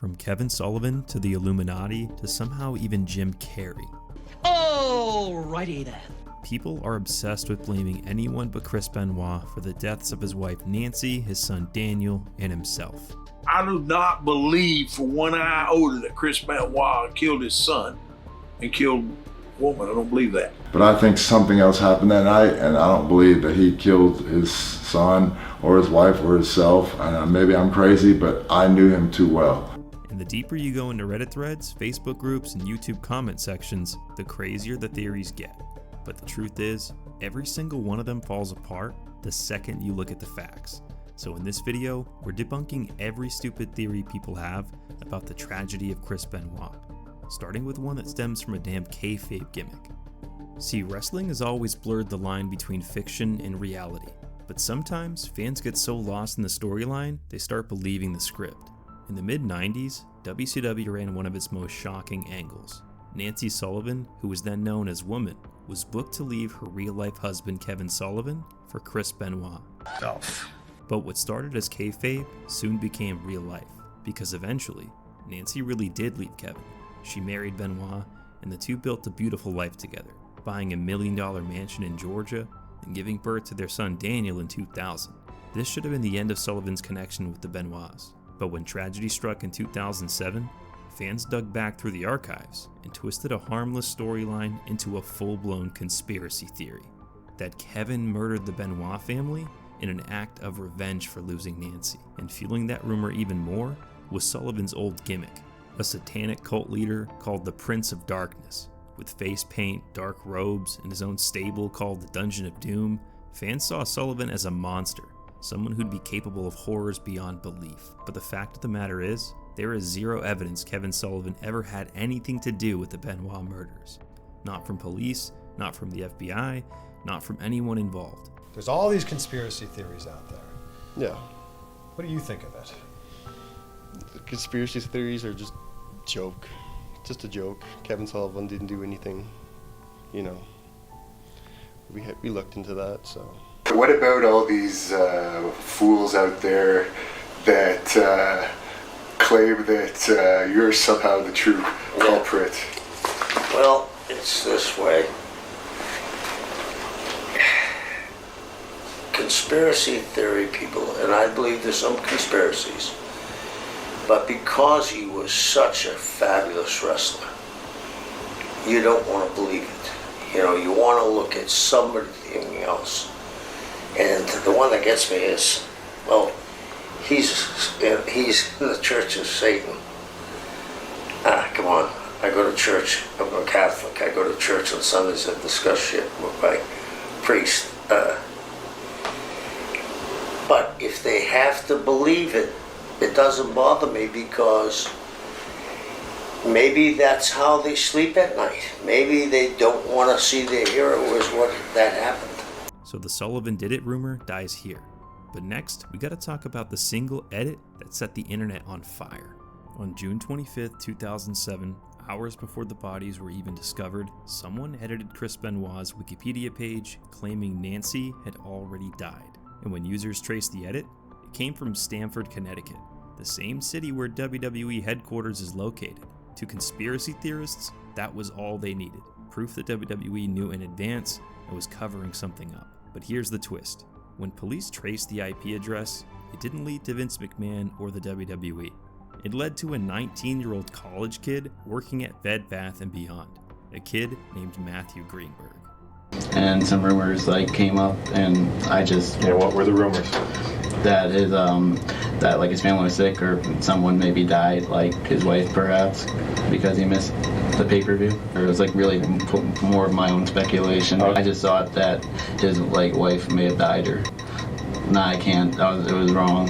From Kevin Sullivan to the Illuminati to somehow even Jim Carrey. Alrighty then. People are obsessed with blaming anyone but Chris Benoit for the deaths of his wife Nancy, his son Daniel, and himself. I do not believe for one iota that Chris Benoit killed his son and killed a woman. I don't believe that. But I think something else happened that night, and I don't believe that he killed his son or his wife or himself. Maybe I'm crazy, but I knew him too well. And the deeper you go into Reddit threads, Facebook groups, and YouTube comment sections, the crazier the theories get. But the truth is, every single one of them falls apart the second you look at the facts. So in this video, we're debunking every stupid theory people have about the tragedy of Chris Benoit, starting with one that stems from a damn kayfabe gimmick. See, wrestling has always blurred the line between fiction and reality, but sometimes fans get so lost in the storyline, they start believing the script. In the mid-90s, WCW ran one of its most shocking angles. Nancy Sullivan, who was then known as Woman, was booked to leave her real-life husband Kevin Sullivan for Chris Benoit. But what started as kayfabe soon became real life, because eventually, Nancy really did leave Kevin. She married Benoit, and the two built a beautiful life together, buying a $1 million mansion in Georgia and giving birth to their son Daniel in 2000. This should have been the end of Sullivan's connection with the Benoits. But when tragedy struck in 2007, fans dug back through the archives and twisted a harmless storyline into a full-blown conspiracy theory that Kevin murdered the Benoit family in an act of revenge for losing Nancy. And fueling that rumor even more was Sullivan's old gimmick, a satanic cult leader called the Prince of Darkness. With face paint, dark robes, and his own stable called the Dungeon of Doom, fans saw Sullivan as a monster, someone who'd be capable of horrors beyond belief. But the fact of the matter is, there is zero evidence Kevin Sullivan ever had anything to do with the Benoit murders. Not from police, not from the FBI, not from anyone involved. There's all these conspiracy theories out there. Yeah. What do you think of it? The conspiracy theories are just joke. Just a joke. Kevin Sullivan didn't do anything, you know. We looked into that, so. What about all these fools out there that claim that you're somehow the true culprit? Well, it's this way. Conspiracy theory people, and I believe there's some conspiracies, but because he was such a fabulous wrestler, you don't want to believe it. You know, you want to look at something else. And the one that gets me is, well, he's in the Church of Satan. Come on, I go to church, I'm a Catholic, I go to church on Sundays and discuss shit with my priest. But if they have to believe it, it doesn't bother me, because maybe that's how they sleep at night. Maybe they don't want to see their hero as what that happened. So the Sullivan Did It rumor dies here. But next, we gotta talk about the single edit that set the internet on fire. On June 25th, 2007, hours before the bodies were even discovered, someone edited Chris Benoit's Wikipedia page claiming Nancy had already died. And when users traced the edit, it came from Stamford, Connecticut, the same city where WWE headquarters is located. To conspiracy theorists, that was all they needed. Proof that WWE knew in advance and was covering something up. But here's the twist. When police traced the IP address, it didn't lead to Vince McMahon or the WWE. It led to a 19-year-old college kid working at Bed Bath & Beyond, a kid named Matthew Greenberg. And some rumors came up, and I just... Yeah, what were the rumors? That his family was sick, or someone maybe died, like his wife perhaps, because he missed the pay-per-view. Or it was really more of my own speculation. I just thought that his wife may have died, or I can't. It was wrong.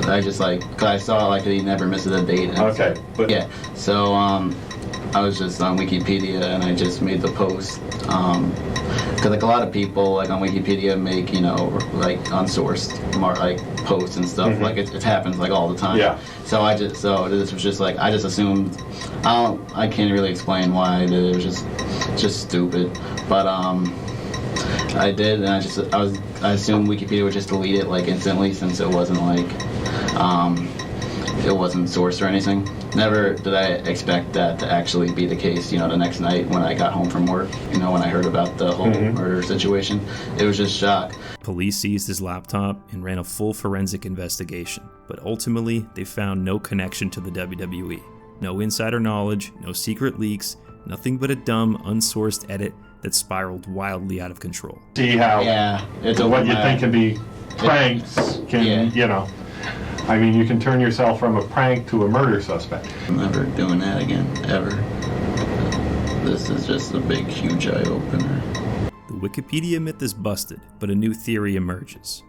I just cause I saw he never misses a date. Okay. But yeah. So I was just on Wikipedia, and I just made the post. Because a lot of people on Wikipedia make unsourced posts and stuff. Mm-hmm. It happens all the time. Yeah. So this was just I just assumed. I can't really explain why I did it. It was just stupid. But I did, and I assumed Wikipedia would just delete it instantly, since it wasn't it wasn't sourced or anything. Never did I expect that to actually be the case, the next night when I got home from work, when I heard about the whole murder situation. It was just shock. Police seized his laptop and ran a full forensic investigation, but ultimately they found no connection to the WWE. No insider knowledge, no secret leaks, nothing but a dumb, unsourced edit that spiraled wildly out of control. See how it's what you think can be pranks can, I mean, you can turn yourself from a prank to a murder suspect. I'm never doing that again, ever. This is just a big, huge eye-opener. The Wikipedia myth is busted, but a new theory emerges.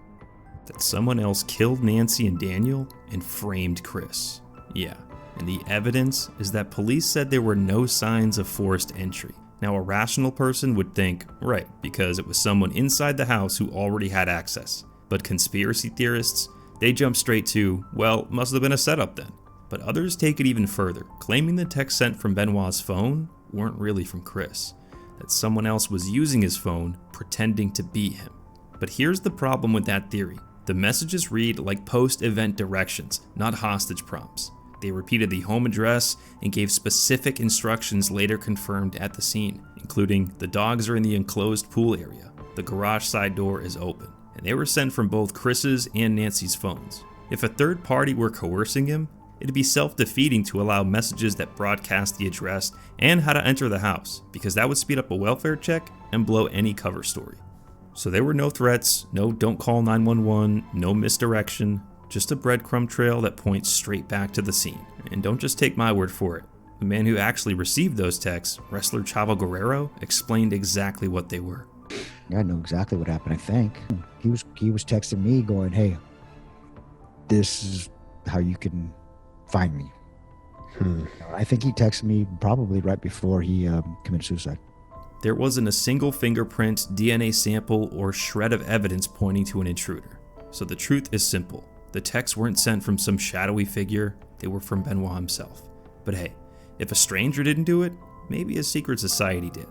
That someone else killed Nancy and Daniel and framed Chris. Yeah, and the evidence is that police said there were no signs of forced entry. Now, a rational person would think, right, because it was someone inside the house who already had access. But conspiracy theorists, they jump straight to, well, must have been a setup then. But others take it even further, claiming the texts sent from Benoit's phone weren't really from Chris, that someone else was using his phone, pretending to be him. But here's the problem with that theory. The messages read like post-event directions, not hostage prompts. They repeated the home address and gave specific instructions later confirmed at the scene, including the dogs are in the enclosed pool area, the garage side door is open, and they were sent from both Chris's and Nancy's phones. If a third party were coercing him, it'd be self-defeating to allow messages that broadcast the address and how to enter the house, because that would speed up a welfare check and blow any cover story. So there were no threats, no don't call 911, no misdirection, just a breadcrumb trail that points straight back to the scene. And don't just take my word for it. The man who actually received those texts, wrestler Chavo Guerrero, explained exactly what they were. I know exactly what happened, I think. He was texting me going, hey, this is how you can find me. I think he texted me probably right before he committed suicide. There wasn't a single fingerprint, DNA sample, or shred of evidence pointing to an intruder. So the truth is simple. The texts weren't sent from some shadowy figure, they were from Benoit himself. But hey, if a stranger didn't do it, maybe a secret society did.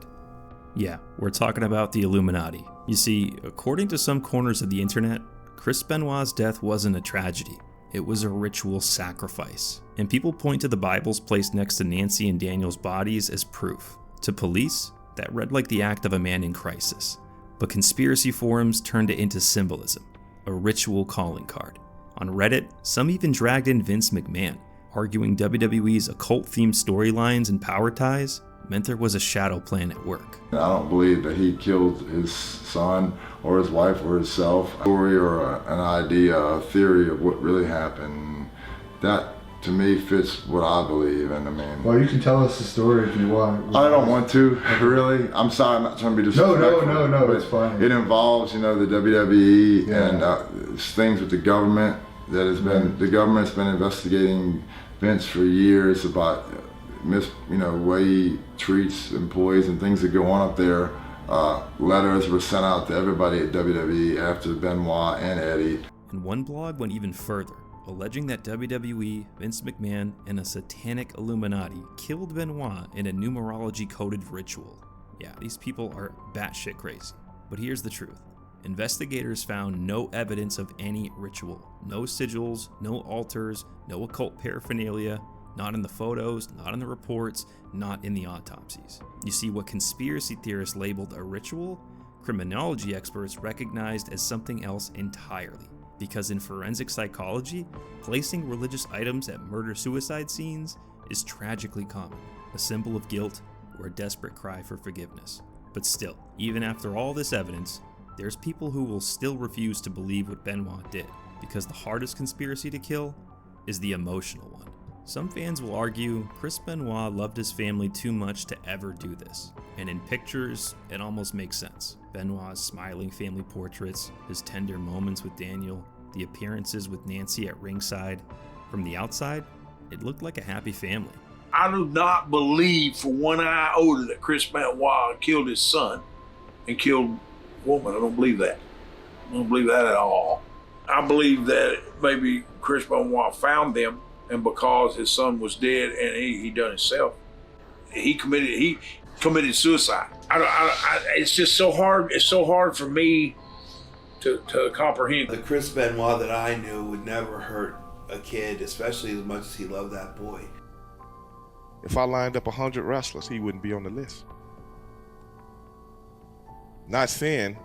Yeah, we're talking about the Illuminati. You see, according to some corners of the internet, Chris Benoit's death wasn't a tragedy. It was a ritual sacrifice. And people point to the Bibles placed next to Nancy and Daniel's bodies as proof. To police, that read like the act of a man in crisis. But conspiracy forums turned it into symbolism, a ritual calling card. On Reddit, some even dragged in Vince McMahon, arguing WWE's occult-themed storylines and power ties meant there was a shadow plan at work. I don't believe that he killed his son or his wife or himself. A story or an idea, a theory of what really happened, that to me fits what I believe. And I mean, well, you can tell us the story if you want. I don't want to, really. I'm sorry, I'm not trying to be disrespectful. No, it's fine. It involves, the WWE and things with the government that has been, the government's been investigating Vince for years about way he treats employees and things that go on up there. Letters were sent out to everybody at WWE after Benoit and Eddie. And one blog went even further, alleging that WWE, Vince McMahon, and a satanic Illuminati killed Benoit in a numerology-coded ritual. Yeah, these people are batshit crazy. But here's the truth. Investigators found no evidence of any ritual. No sigils, no altars, no occult paraphernalia, not in the photos, not in the reports, not in the autopsies. You see, what conspiracy theorists labeled a ritual, criminology experts recognized as something else entirely. Because in forensic psychology, placing religious items at murder-suicide scenes is tragically common, a symbol of guilt or a desperate cry for forgiveness. But still, even after all this evidence, there's people who will still refuse to believe what Benoit did, because the hardest conspiracy to kill is the emotional one. Some fans will argue Chris Benoit loved his family too much to ever do this, and in pictures, it almost makes sense. Benoit's smiling family portraits, his tender moments with Daniel, the appearances with Nancy at ringside. From the outside, it looked like a happy family. I do not believe for 1 iota that Chris Benoit killed his son and killed a woman. I don't believe that. I don't believe that at all. I believe that maybe Chris Benoit found them, and because his son was dead and he done himself, he committed suicide. It's just so hard. It's so hard for me to comprehend. The Chris Benoit that I knew would never hurt a kid, especially as much as he loved that boy. If I lined up 100 wrestlers, he wouldn't be on the list. Not saying,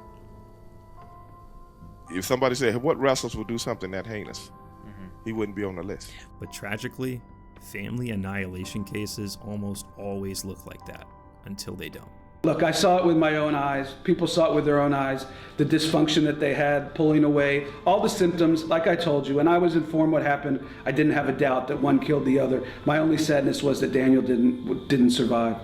if somebody said, what wrestlers would do something that heinous, he wouldn't be on the list. But tragically, family annihilation cases almost always look like that until they don't. Look, I saw it with my own eyes. People saw it with their own eyes. The dysfunction that they had, pulling away, all the symptoms, like I told you. When I was informed what happened, I didn't have a doubt that one killed the other. My only sadness was that Daniel didn't survive.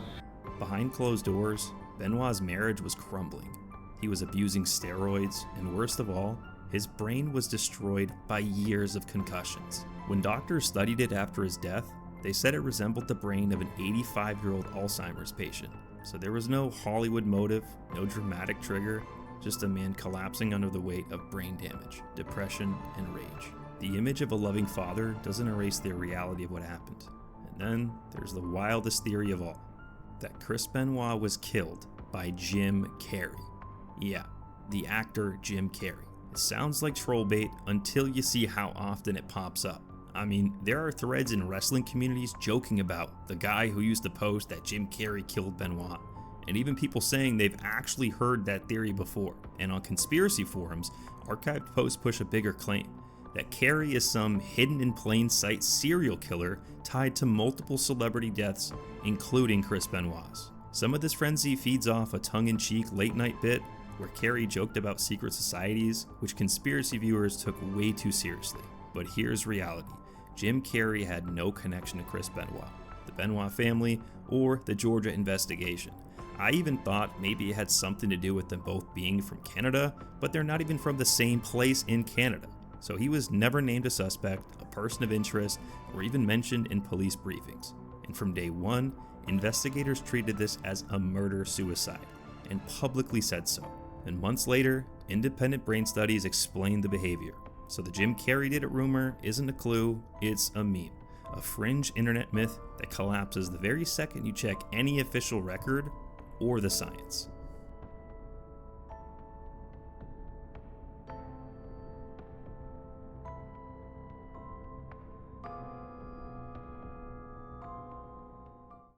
Behind closed doors, Benoit's marriage was crumbling. He was abusing steroids, and worst of all, his brain was destroyed by years of concussions. When doctors studied it after his death, they said it resembled the brain of an 85-year-old Alzheimer's patient. So there was no Hollywood motive, no dramatic trigger, just a man collapsing under the weight of brain damage, depression, and rage. The image of a loving father doesn't erase the reality of what happened. And then there's the wildest theory of all, that Chris Benoit was killed by Jim Carrey. Yeah, the actor Jim Carrey. It sounds like troll bait until you see how often it pops up. I mean, there are threads in wrestling communities joking about the guy who used to post that Jim Carrey killed Benoit, and even people saying they've actually heard that theory before. And on conspiracy forums, archived posts push a bigger claim, that Carrey is some hidden in plain sight serial killer tied to multiple celebrity deaths, including Chris Benoit's. Some of this frenzy feeds off a tongue-in-cheek late-night bit where Carrey joked about secret societies, which conspiracy viewers took way too seriously. But here's reality. Jim Carrey had no connection to Chris Benoit, the Benoit family, or the Georgia investigation. I even thought maybe it had something to do with them both being from Canada, but they're not even from the same place in Canada. So he was never named a suspect, a person of interest, or even mentioned in police briefings. And from day one, investigators treated this as a murder-suicide, and publicly said so. And months later, independent brain studies explained the behavior. So the Jim Carrey Did It rumor isn't a clue, it's a meme. A fringe internet myth that collapses the very second you check any official record or the science.